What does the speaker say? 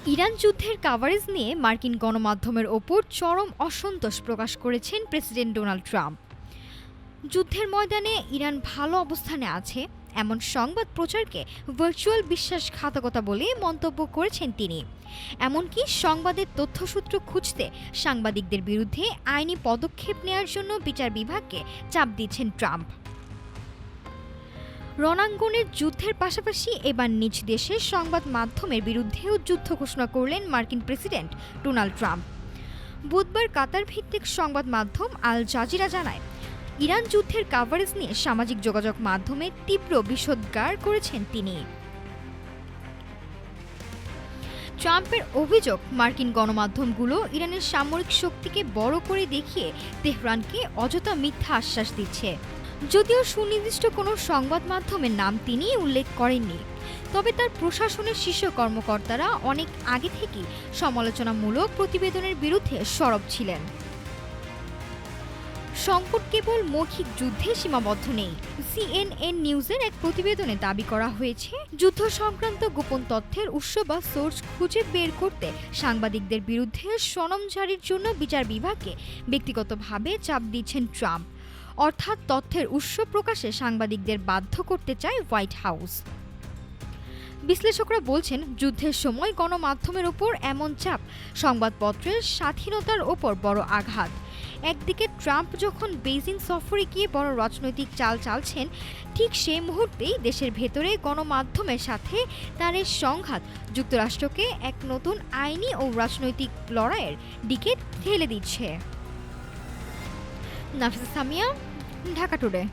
Iran যুদ্ধের coverage নিয়ে মার্কিন গণমাধ্যমের ওপর চরম অসন্তোষ প্রকাশ করেছেন প্রেসিডেন্ট ডোনাল্ড ট্রাম্প। যুদ্ধের ময়দানে ইরান ভালো অবস্থানে আছে এমন সংবাদ প্রচারকে ভার্চুয়াল বিশ্বাসঘাতকতা বলে মন্তব্য করেছেন তিনি। এমনকি সংবাদের তথ্যসূত্র খুঁজতে সাংবাদিকদের বিরুদ্ধে আইনি পদক্ষেপ নেওয়ার জন্য বিচার বিভাগকে চাপ দিচ্ছেন ট্রাম্প। রণাঙ্গনের যুদ্ধের পাশাপাশি এবার নিজ দেশের সংবাদ মাধ্যমের বিরুদ্ধেও যুদ্ধ ঘোষণা করলেন মার্কিন প্রেসিডেন্ট ডোনাল্ড ট্রাম্প। বুধবার কাতার ভিত্তিক সংবাদ মাধ্যম আল জাজিরা জানায়, ইরান যুদ্ধের কাভারেজ নিয়ে সামাজিক যোগাযোগ মাধ্যমে তীব্র বিষোদ্গার করেছেন তিনি। ট্রাম্পের অভিযোগ, মার্কিন গণমাধ্যমগুলো ইরানের সামরিক শক্তিকে বড় করে দেখিয়ে তেহরানকে অযথা মিথ্যা আশ্বাস দিচ্ছে। যদিও সুনির্দিষ্ট কোনো সংবাদ মাধ্যমের নাম তিনি উল্লেখ করেননি, তবে তার প্রশাসনের শীর্ষ কর্মকর্তারা অনেক আগে থেকেই সমালোচনামূলক প্রতিবেদনের বিরুদ্ধে সরব ছিলেন। সংকট কেবল মৌখিক যুদ্ধে সীমাবদ্ধ নেই। সিএনএন নিউজের এক প্রতিবেদনে দাবি করা হয়েছে, যুদ্ধ সংক্রান্ত গোপন তথ্যের উৎস বা সোর্স খুঁজে বের করতে সাংবাদিকদের বিরুদ্ধে সনদ জারির জন্য বিচার বিভাগকে ব্যক্তিগতভাবে চাপ দিচ্ছেন ট্রাম্প। অর্থাৎ তথ্যের উৎস প্রকাশে সাংবাদিকদের বাধ্য করতে চায় হোয়াইট হাউস। বিশ্লেষকরা বলছেন, যুদ্ধের সময় গণমাধ্যমের ওপর এমন চাপ সংবাদপত্রের স্বাধীনতার ওপর বড় আঘাত। একদিকে ট্রাম্প যখন বেইজিং সফরে গিয়ে বড় রাজনৈতিক চাল চালছেন, ঠিক সেই মুহূর্তেই দেশের ভেতরে গণমাধ্যমের সাথে তার এই সংঘাত যুক্তরাষ্ট্রকে এক নতুন আইনি ও রাজনৈতিক লড়াইয়ের দিকে ঠেলে দিচ্ছে। নাফিসা সামিয়া, ঢাকা টুডে।